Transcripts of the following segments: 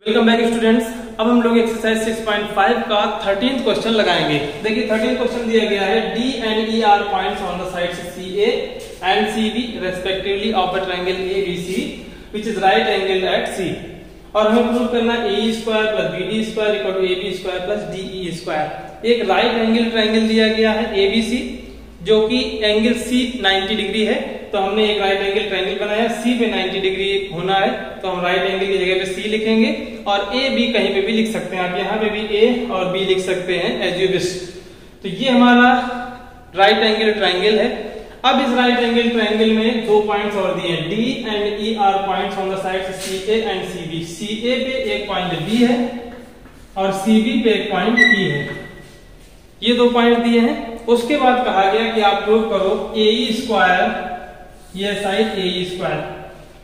Welcome back students. अब हम लोग एक्सरसाइज 6.5 का 13th क्वेश्चन लगाएंगे। देखिए 13th क्वेश्चन दिया गया है D and E are points on the sides CA and CB respectively of a triangle ABC which is right angled at C। और हमें प्रूव करना AE square plus BD square equal to AB square plus DE square. एक right angle triangle दिया गया है ABC जो कि angle C 90 degree है, तो हमने एक राइट एंगल ट्रायंगल बनाया। C पे 90 डिग्री होना है तो हम राइट एंगल की जगह पे C लिखेंगे और A B कहीं पे भी लिख सकते हैं। आप यहाँ पे भी A और B लिख सकते हैं एज यू विश। तो ये हमारा राइट एंगल ट्रायंगल है। अब इस राइट एंगल ट्रायंगल में दो पॉइंट्स और दिए हैं, D and E are points on the sides CA and CB। CA पे एक पॉइंट B है और CB पे एक पॉइंट E है। ये दो पॉइंट दिए हैं। उसके बाद कहा गया कि आप प्रूव करो AE स्क्वायर, ये side AE square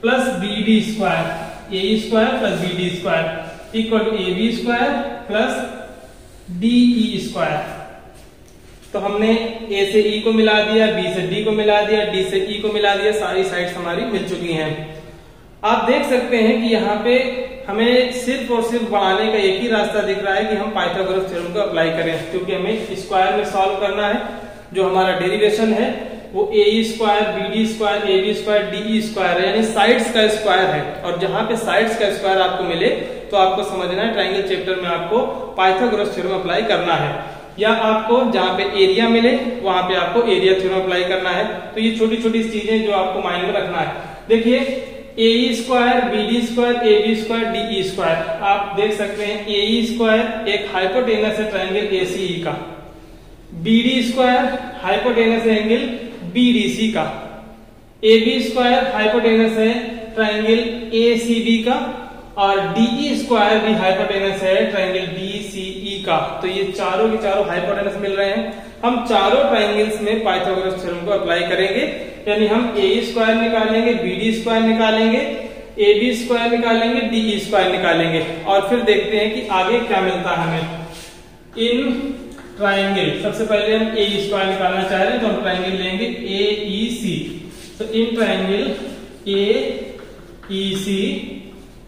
plus BD square, AE square plus BD square equal to AB square plus DE square. तो हमने A से E को मिला दिया, B से D को मिला दिया, D से E को मिला दिया, सारी साइड्स हमारी मिल चुकी हैं। आप देख सकते हैं कि यहाँ पे हमें सिर्फ और सिर्फ बढ़ाने का एक ही रास्ता दिख रहा है कि हम पाइथागोरस थ्योरम को अप्लाई करें, क्योंकि हमें स्क्वायर में सॉल्व करना है। जो हमारा डेरिवेशन है वो AE square, BD square, AB square, DE square है, यानी साइड्स का स्क्वायर है। और जहां पे साइड्स का स्क्वायर आपको मिले तो आपको समझना है ट्रायंगल चैप्टर में आपको पाइथागोरस थ्योरम अप्लाई करना है, या आपको जहां पे एरिया मिले वहां पे आपको एरिया थ्योरम अप्लाई करना है। तो ये छोटी छोटी चीजें जो आपको माइंड में रखना है। देखिए AE square, BD square, AB square, DE square, आप देख सकते हैं AE स्क्वायर एक हाइपोटेनस है ट्रायंगल ACE का, BD स्क्वायर हाइपोटेनस है एंगल BDC का, AB स्क्वायर हाइपोटेनस है ट्रायंगल ACB का और DE स्क्वायर भी हाइपोटेनस है ट्रायंगल DCE का। तो ये चारों के चारों हाइपोटेनस मिल रहे हैं। हम चारों ट्रायंगल्स में पाइथागोरस थ्योरम को अप्लाई करेंगे, यानी हम AE स्क्वायर निकालेंगे, BD स्क्वायर निकालेंगे, AB स्क्वायर निकालेंगे, DE स्क्वायर निकालेंगे और फिर देखते हैं कि आगे क्या मिलता है हमें। इन ट्रायंगल सबसे पहले हम AE स्क्वायर निकालना चाह रहे हैं तो हम ट्रायंगल लेंगे AEC। तो in triangle AEC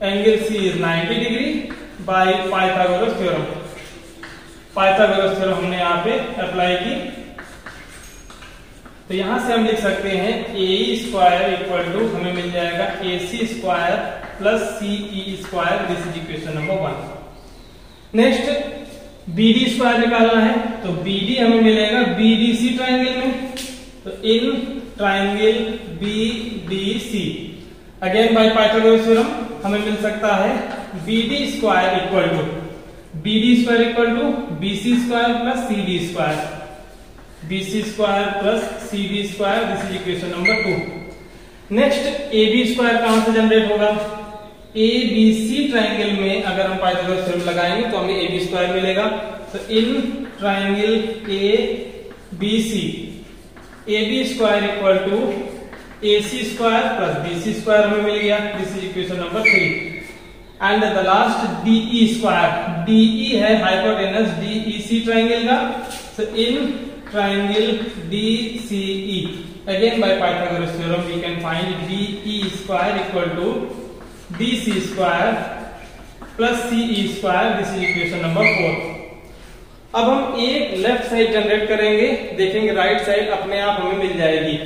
angle C is 90 degree by Pythagoras theorem. Pythagoras theorem हमने यहाँ पे अप्लाई की, तो यहां से हम लिख सकते हैं AE स्क्वायर इक्वल टू हमें मिल जाएगा AC square plus CE square. This is equation number 1। Next BD square निकालना है तो BD हमें मिलेगा BDC ट्रायंगल में। तो in triangle BDC again by Pythagoras theorem हमें मिल सकता है BD square equal to BD square equal to BC square plus CD square, BC square plus CD square. This is equation number 2। Next AB square कहां से generate होगा? ABC triangle में अगर हम पाइथागोरस थ्योरम लगाएंगे तो हमें AB स्क्वायर मिलेगा। तो in triangle ABC AB square equal to AC square plus BC square हमें मिल गया। This is equation number 3। And the last DE square, DE है हाइपोटेनस DEC ट्रायंगल का। तो in triangle DCE again by Pythagoras theorem we can find DE square equal to BC square plus CE square. This is equation number 4। अब हम एक left side generate करेंगे, देखेंगे right side अपने आप हमें मिल जाएगी।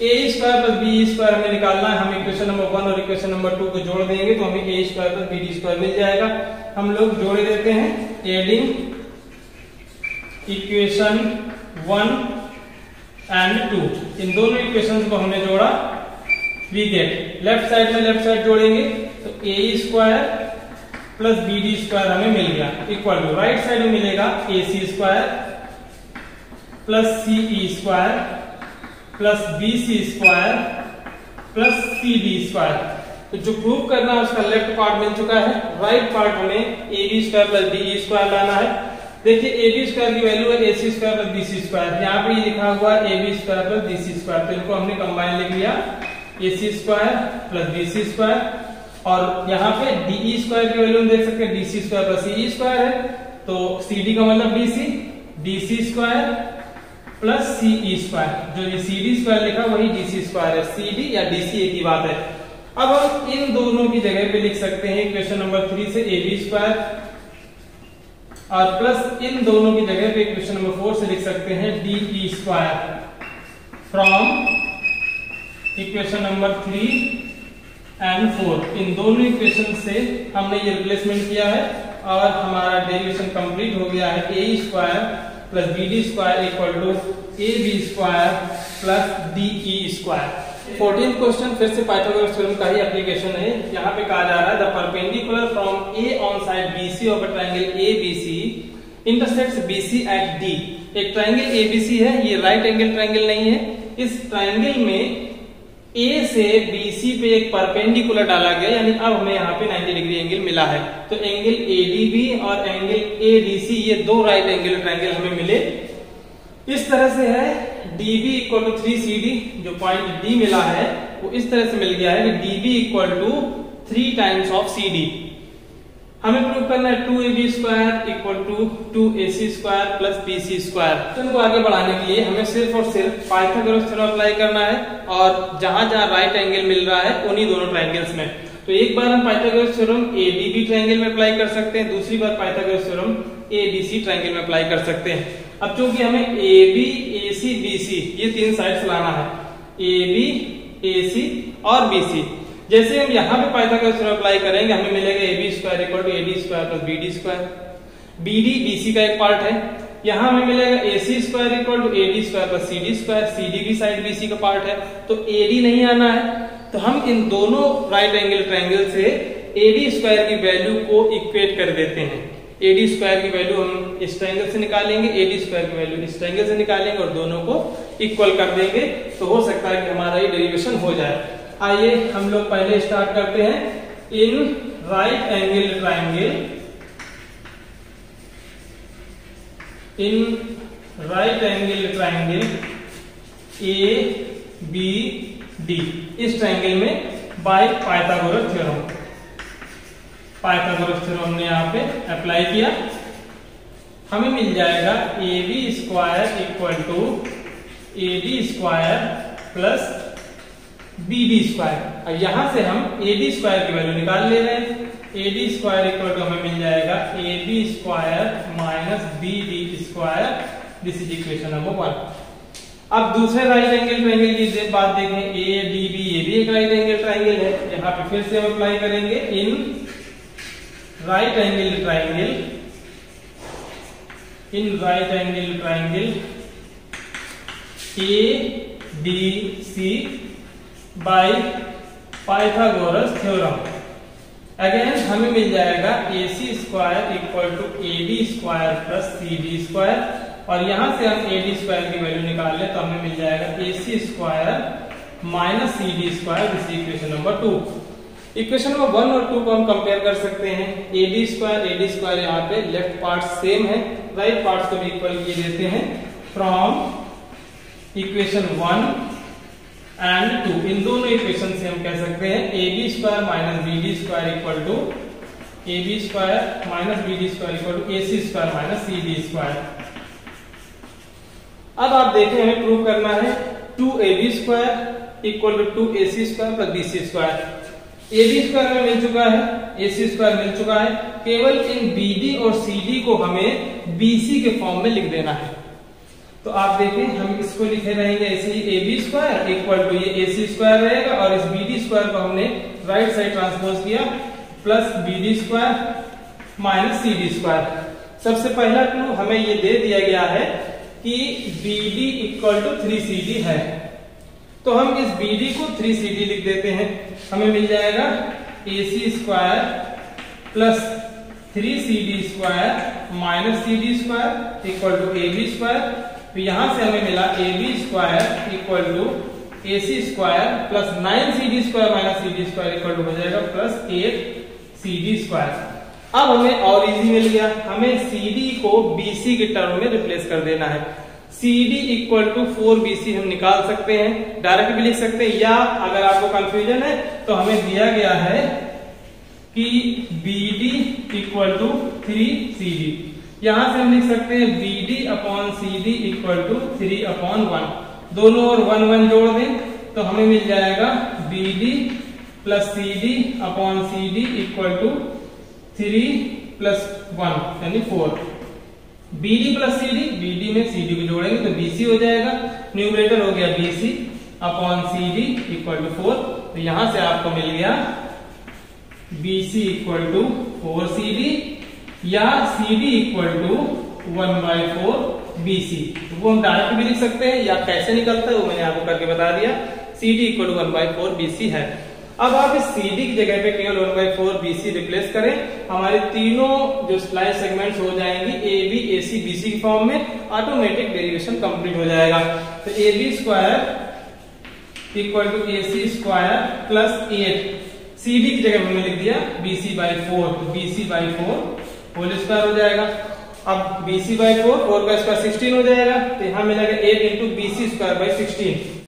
AE square plus BE square हमें निकालना है। हम इक्वेशन नंबर 1 और इक्वेशन नंबर 2 को जोड़ देंगे तो हमें AE square plus BD square मिल जाएगा। हम लोग जोड़े देते हैं, एडिंग इक्वेशन 1 एंड 2, इन दोनों इक्वेशंस को हमने जोड़ा, वी गेट लेफ्ट साइड में लेफ्ट साइड जोड़ेंगे तो AE square plus BD square हमें मिल गया इक्वल टू राइट साइड में मिलेगा AC square plus CE square plus BC square plus CD square. तो जो प्रूव करना है उसका लेफ्ट पार्ट मिल चुका है, राइट पार्ट हमें AB square plus DE square लाना है। देखिए AB स्क्वायर की वैल्यू है AC square plus BC square, यहाँ पे ये लिखा हुआ है AB square plus BC square, तो इनको हमने कंबाइन लिख लिया AC square plus BC square. और यहाँ पे DE स्क्वायर की वैल्यू देख सकते हैं DC square plus CE square है, तो CD का मतलब DC square plus CE square. जो ये CD स्क्वायर लिखा वही DC स्क्वायर है, CD या DC एक ही बात है। अब हम इन दोनों की जगह पे लिख सकते हैं इक्वेशन नंबर 3 से AB स्क्वायर, और प्लस इन दोनों की जगह पे इक्वेशन नंबर 4 से लिख सकते हैं DE square from equation number 3 and 4। इन दोनों इक्वेशन से हमने ये रिप्लेसमेंट किया है और हमारा डेरिवेशन कंप्लीट हो गया है। A square plus BD square equal to AB square plus DE square. 14th question फिर से पाइथागोरस थ्योरम का ही एप्लीकेशन है। यहाँ पे कहा जा रहा है the perpendicular from A on side BC of a triangle ABC intersects BC at D। एक ट्रायंगल ABC है, ये राइट एंगल ट्रायंगल नहीं है। इस ट्रायंगल में A से BC पे एक परपेंडिकुलर डाला गया, यानी अब हमें यहाँ पे 90 डिग्री एंगल मिला है। तो एंगल ADB और एंगल ADC ये दो राइट एंगल ट्रायंगल हमें मिले। इस तरह से है DB इक्वल टू 3CD, जो पॉइंट D मिला है वो इस तरह से मिल गया है कि DB equal to 3 times of CD। हमें प्रूव करना है 2AB square equal to 2AC square plus BC square. इनको आगे बढ़ाने के लिए हमें सिर्फ और सिर्फ पाइथागोरस थ्योरम अप्लाई करना है, और जहां जहां राइट एंगल मिल रहा है उन्हीं दोनों ट्रायंगल्स में। तो एक बार हम पाइथागोरस थ्योरम ADB ट्रायंगल में अप्लाई कर सकते हैं, दूसरी बार पाइथागोरस थ्योरम ABC ट्रायंगल में अप्लाई कर सकते हैं। अब चूंकि हमें AB AC BC ये तीन साइड्स लाना है, AB AC और BC। जैसे हम यहाँ पे पाइथागोरस थ्योरम अप्लाई करेंगे हमें मिलेगा AB square equal to AD square plus BD square. BD BC का एक पार्ट है। यहाँ हमें मिलेगा AC square equal to AD square plus CD square. CD भी साइड BC का पार्ट है, तो AD नहीं आना है। तो हम इन दोनों राइट एंगल ट्रायंगल से AD स्क्वायर की वैल्यू को इक्वेट कर देते हैं। AD स्क्वायर की वैल्यू हम इस ट्रायंगल से निकालेंगे, AD स्क्वायर की वैल्यू इस ट्रायंगल से निकालेंगे और दोनों को इक्वल कर देंगे, तो हो सकता है कि हमारा ये डेरिवेशन हो जाए। आइए हम लोग पहले स्टार्ट करते हैं। In right angle triangle, in right angle triangle ABD, इस ट्रायंगल में by Pythagoras theorem. Pythagoras theorem हमने यहाँ पे अप्लाई किया, हमें मिल जाएगा AB square equal to AD square plus BD square. अब यहां से हम AD स्क्वायर की वैल्यू निकाल ले रहे हैं। AD स्क्वायर इक्वल टू हमें मिल जाएगा AB square minus BD square. This is equation number 1। अब दूसरे राइट एंगल ट्रायंगल की बात देखें, ADB, ये भी एक राइट एंगल ट्रायंगल है। यहाँ पे फिर से हम अप्लाई करेंगे in right angle triangle, in right angle triangle ADC by Pythagoras theorem. Again हमें मिल जाएगा AC square equal to AD square plus CD square, और यहां से हम AD स्क्वायर की वैल्यू निकाल ले तो हमें मिल जाएगा AC square minus CD square. This equation number 2। Equation number 1 और 2 को हम कंपेयर कर सकते हैं। AD स्क्वायर यहाँ पे लेफ्ट पार्ट सेम है, राइट पार्ट्स को भी इक्वल किए देते हैं। फ्रॉम इक्वेशन 1 एंड 2, इन दोनों इक्वेशन से हम कह सकते हैं AB square minus BD square equal to AB square minus BD square equal to AC square minus CD square. अब आप देखें हमें प्रूव करना है 2AB square equal to 2AC square plus BC square. AB square में मिल चुका है, AC स्क्वायर मिल चुका है, केवल इन BD और CD को हमें BC के फॉर्म में लिख देना है। तो आप देखें हम इसको लिखे रहेंगे ऐसे ही AB स्क्वायर इक्वल टू ये AC स्क्वायर रहेगा, और इस BD स्क्वायर को हमने राइट साइड ट्रांसपोज किया plus BD square minus CD square. सबसे पहला क्लू हमें ये दे दिया गया है कि BD इक्वल टू 3CD है, तो हम इस BD को 3CD लिख देते हैं। हमें मिल जाएगा AC square plus 3CD square minus CD square equal to AB square. तो यहां से हमें मिला AB square equal to AC square plus 9CD square minus CD square equal to हो जाएगा प्लस 8CD स्क्वायर। अब हमें और इजी मिल गया, हमें CD को BC के टर्म में रिप्लेस कर देना है। CD इक्वल टू 4BC हम निकाल सकते हैं, डायरेक्ट भी लिख सकते हैं, या अगर आपको कंफ्यूजन है तो हमें दिया गया है कि BD इक्वल टू 3CD। यहां से हम लिख सकते हैं BD upon CD equal to 3/1। दोनों और 1 1 जोड़ दें तो हमें मिल जाएगा BD plus C D upon C D equal to 3 plus 1 यानी 4। B D plus C D, B D में सी डी को जोड़ेंगे तो बी सी हो जाएगा। न्यूमरेटर हो गया B C upon C D equal to 4। तो यहां से आपको मिल गया B C equal to 4 C D या C D equal to 1/4 B C. वो हम डायरेक्ट भी लिख सकते हैं या कैसे निकलता है वो मैंने आपको करके बता दिया। C D equal to 1/4 B C है। अब आप इस सी डी की जगह पे केवल 1/4 बी सी रिप्लेस करें, हमारे तीनों जो स्लाइस सेगमेंट्स हो जाएंगी A B A C B C की फॉर्म में, ऑटोमेटिक डेरिवेशन कंप्लीट हो जाएगा। तो A B square equal to A C square plus 8, C D की जगह हमने लिख दिया B C by 4, B C by 4 whole square हो जाएगा। अब बी सी बाई 4, 4 का स्क्वायर 16 हो जाएगा। तो यहां मिलेगा 8 into B C square by 16।